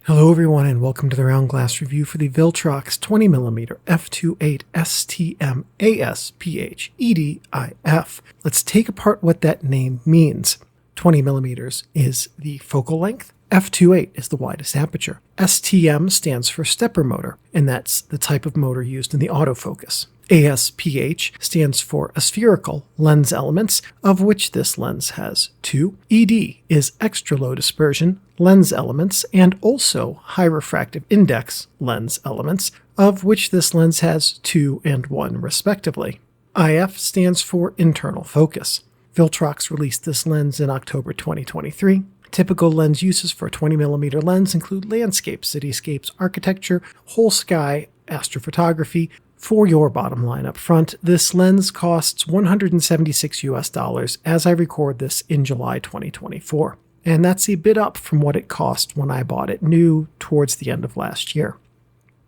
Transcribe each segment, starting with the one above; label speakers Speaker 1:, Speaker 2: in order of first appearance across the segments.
Speaker 1: Hello everyone and welcome to the round glass review for the Viltrox 20mm f2.8 STM ASPH ED IF. Let's take apart what that name means. 20mm is the focal length, f2.8 is the widest aperture. STM stands for stepper motor, and that's the type of motor used in the autofocus. ASPH stands for aspherical lens elements, of which this lens has 2. ED is extra low dispersion lens elements, and also high refractive index lens elements, of which this lens has 2 and 1 respectively. IF stands for internal focus. Viltrox released this lens in October 2023. Typical lens uses for a 20mm lens include landscape, cityscapes, architecture, whole sky, astrophotography. For your bottom line up front, this lens costs $176 as I record this in July 2024. And that's a bit up from what it cost when I bought it new towards the end of last year.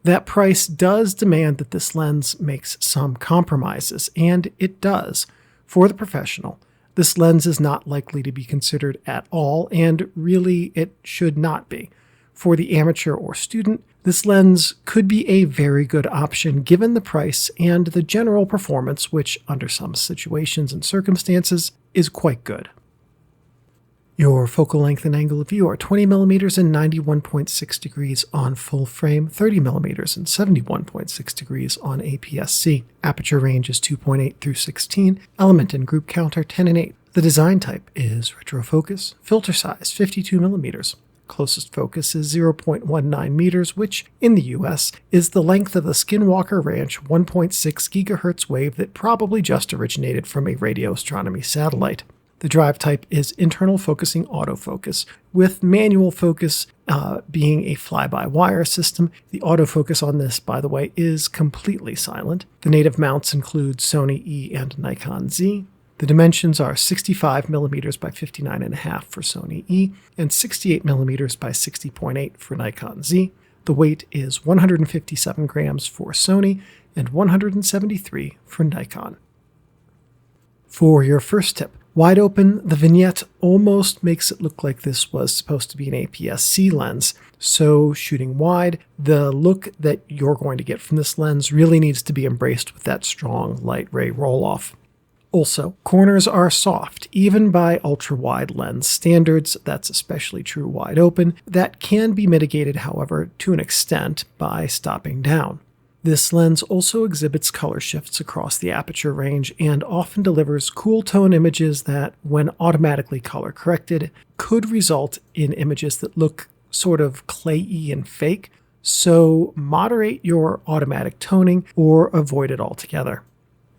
Speaker 1: That price does demand that this lens makes some compromises, and it does. For the professional, this lens is not likely to be considered at all, and really it should not be. For the amateur or student, this lens could be a very good option given the price and the general performance, which under some situations and circumstances is quite good. Your focal length and angle of view are 20mm and 91.6 degrees on full frame, 30mm and 71.6 degrees on APS-C. Aperture range is 2.8 through 16, element and group count are 10 and 8. The design type is retrofocus, filter size 52mm. Closest focus is 0.19 meters, which, in the US, is the length of the Skinwalker Ranch 1.6 GHz wave that probably just originated from a radio astronomy satellite. The drive type is internal focusing autofocus, with manual focus being a fly-by-wire system. The autofocus on this, by the way, is completely silent. The native mounts include Sony E and Nikon Z. The dimensions are 65mm by 59.5 for Sony E and 68mm by 60.8 for Nikon Z. The weight is 157 grams for Sony and 173 for Nikon. For your first tip, wide open, the vignette almost makes it look like this was supposed to be an APS-C lens. So shooting wide, the look that you're going to get from this lens really needs to be embraced with that strong light ray roll-off. Also, corners are soft, even by ultra-wide lens standards. That's especially true wide open. That can be mitigated, however, to an extent by stopping down. This lens also exhibits color shifts across the aperture range and often delivers cool tone images that, when automatically color corrected, could result in images that look sort of clayey and fake, so moderate your automatic toning or avoid it altogether.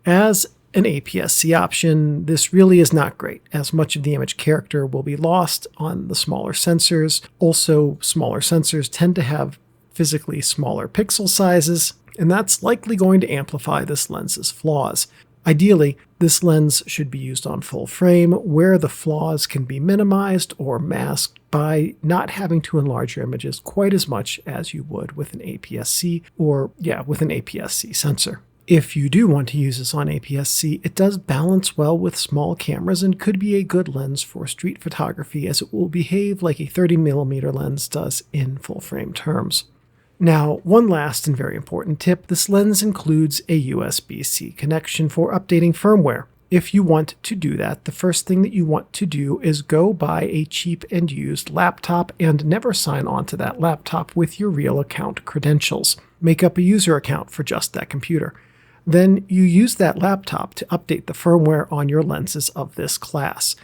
Speaker 1: As an APS-C option, this really is not great, as much of the image character will be lost on the smaller sensors. Also, smaller sensors tend to have physically smaller pixel sizes, and that's likely going to amplify this lens's flaws. Ideally, this lens should be used on full frame, where the flaws can be minimized or masked by not having to enlarge your images quite as much as you would with an APS-C with an APS-C sensor. If you do want to use this on APS-C, it does balance well with small cameras and could be a good lens for street photography, as it will behave like a 30mm lens does in full-frame terms. Now, one last and very important tip, this lens includes a USB-C connection for updating firmware. If you want to do that, the first thing that you want to do is go buy a cheap and used laptop and never sign on to that laptop with your real account credentials. Make up a user account for just that computer. Then you use that laptop to update the firmware on your lenses of this class.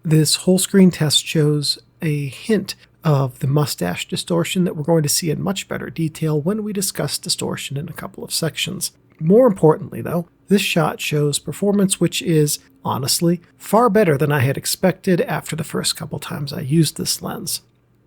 Speaker 1: This whole screen test shows a hint of the mustache distortion that we're going to see in much better detail when we discuss distortion in a couple of sections. More importantly, though, this shot shows performance which is, honestly, far better than I had expected after the first couple times I used this lens.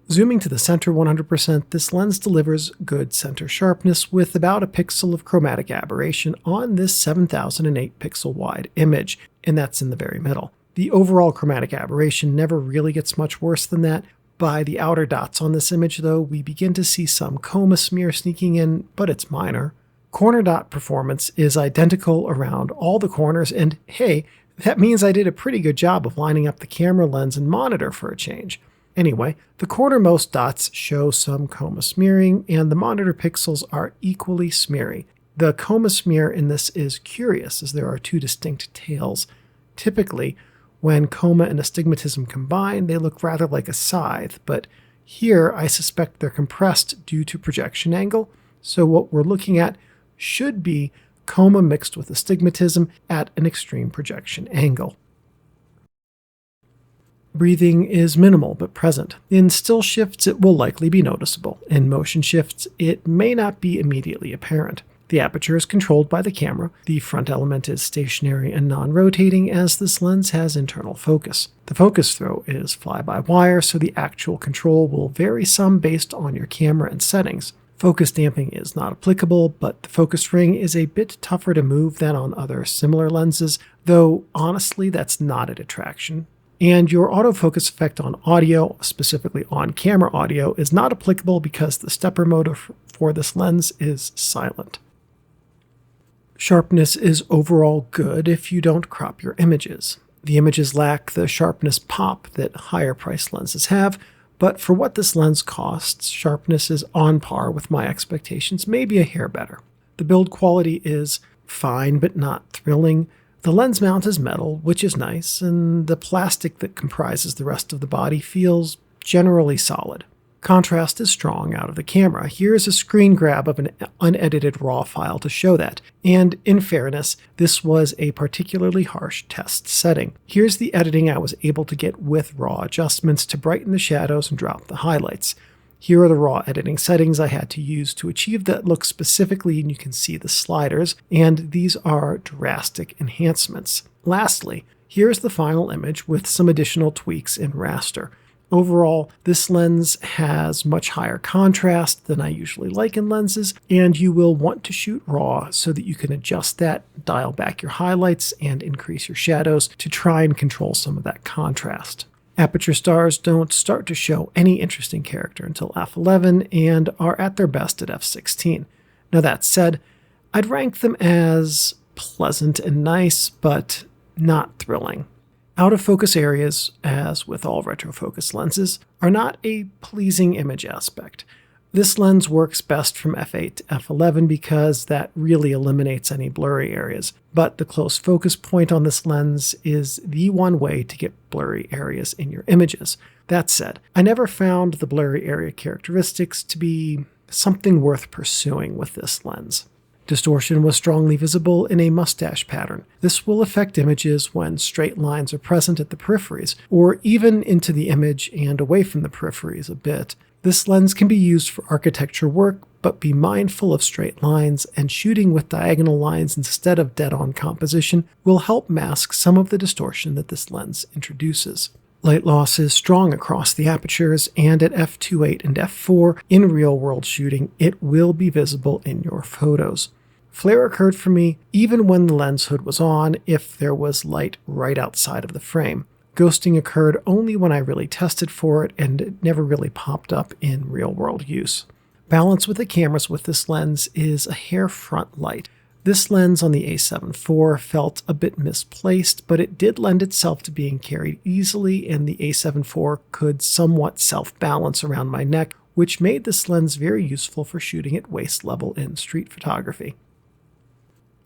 Speaker 1: Zooming to the center 100%, this lens delivers good center sharpness with about a pixel of chromatic aberration on this 7008 pixel wide image, and that's in the very middle. The overall chromatic aberration never really gets much worse than that. By the outer dots on this image, though, we begin to see some chroma smear sneaking in, but it's minor. Corner dot performance is identical around all the corners, and hey, That means I did a pretty good job of lining up the camera lens and monitor for a change. Anyway, the cornermost dots show some chroma smearing, and the monitor pixels are equally smeary. The chroma smear in this is curious, as there are two distinct tails. Typically, when chroma and astigmatism combine, they look rather like a scythe, but here I suspect they're compressed due to projection angle, so what we're looking at should be chroma mixed with astigmatism at an extreme projection angle. Breathing is minimal but present. In still shifts, it will likely be noticeable. In motion shifts, it may not be immediately apparent. The aperture is controlled by the camera. The front element is stationary and non-rotating, as this lens has internal focus. The focus throw is fly-by-wire, so the actual control will vary some based on your camera and settings. Focus damping is not applicable, but the focus ring is a bit tougher to move than on other similar lenses, though honestly that's not a detraction. And your autofocus effect on audio, specifically on camera audio, is not applicable because the stepper motor for this lens is silent. Sharpness is overall good if you don't crop your images. The images lack the sharpness pop that higher priced lenses have, but for what this lens costs, sharpness is on par with my expectations, maybe a hair better. The build quality is fine but not thrilling. The lens mount is metal, which is nice, and the plastic that comprises the rest of the body feels generally solid. Contrast is strong out of the camera. Here's a screen grab of an unedited RAW file to show that. And in fairness, this was a particularly harsh test setting. Here's the editing I was able to get with RAW adjustments to brighten the shadows and drop the highlights. Here are the RAW editing settings I had to use to achieve that look specifically, and you can see the sliders, and these are drastic enhancements. Lastly, here's the final image with some additional tweaks in raster. Overall, this lens has much higher contrast than I usually like in lenses, and you will want to shoot RAW so that you can adjust that, dial back your highlights, and increase your shadows to try and control some of that contrast. Aperture stars don't start to show any interesting character until f11 and are at their best at f16. Now that said, I'd rank them as pleasant and nice, but not thrilling. Out-of-focus areas, as with all retrofocus lenses, are not a pleasing image aspect. This lens works best from f8 to f11 because that really eliminates any blurry areas, but the close focus point on this lens is the one way to get blurry areas in your images. That said, I never found the blurry area characteristics to be something worth pursuing with this lens. Distortion was strongly visible in a mustache pattern. This will affect images when straight lines are present at the peripheries, or even into the image and away from the peripheries a bit. This lens can be used for architecture work, but be mindful of straight lines, and shooting with diagonal lines instead of dead-on composition will help mask some of the distortion that this lens introduces. Light loss is strong across the apertures, and at f2.8 and f4 in real-world shooting, it will be visible in your photos. Flare occurred for me even when the lens hood was on if there was light right outside of the frame. Ghosting occurred only when I really tested for it, and it never really popped up in real-world use. Balance with the cameras with this lens is a hair front light. This lens on the a7 IV felt a bit misplaced, but it did lend itself to being carried easily, and the a7 IV could somewhat self-balance around my neck, which made this lens very useful for shooting at waist level in street photography.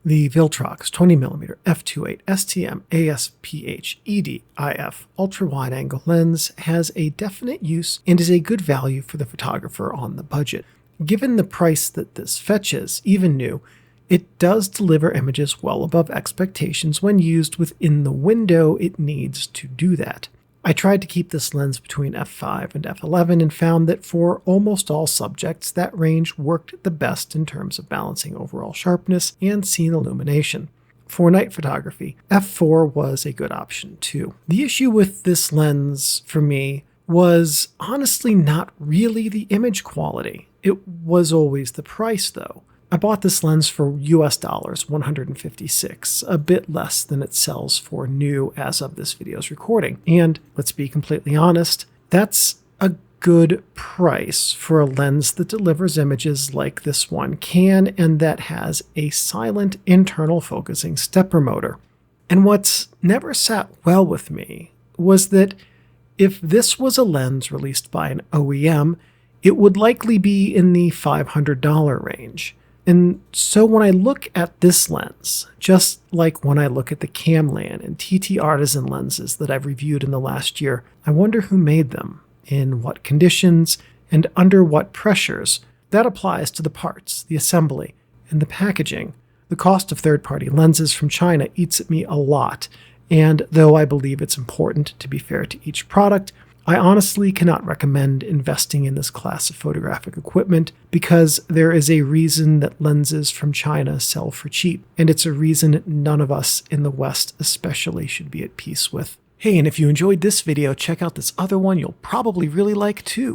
Speaker 1: The Viltrox 20mm f2.8 STM ASPH ED IF ultrawide-angle lens has a definite use and is a good value for the photographer on the budget. Given the price that this fetches, even new, it does deliver images well above expectations when used within the window it needs to do that. I tried to keep this lens between f5 and f11 and found that for almost all subjects that range worked the best in terms of balancing overall sharpness and scene illumination. For night photography, f4 was a good option too. The issue with this lens for me was honestly not really the image quality. It was always the price though. I bought this lens for US dollars, $156, a bit less than it sells for new as of this video's recording. And let's be completely honest, that's a good price for a lens that delivers images like this one can and that has a silent internal focusing stepper motor. And what's never sat well with me was that if this was a lens released by an OEM, it would likely be in the $500 range. And so when I look at this lens, just like when I look at the Camlan and TT Artisan lenses that I've reviewed in the last year, I wonder who made them, in what conditions, and under what pressures. That applies to the parts, the assembly, and the packaging. The cost of third-party lenses from China eats at me a lot, and though I believe it's important to be fair to each product, I honestly cannot recommend investing in this class of photographic equipment because there is a reason that lenses from China sell for cheap, and it's a reason none of us in the West especially should be at peace with. Hey, and if you enjoyed this video, check out this other one you'll probably really like too.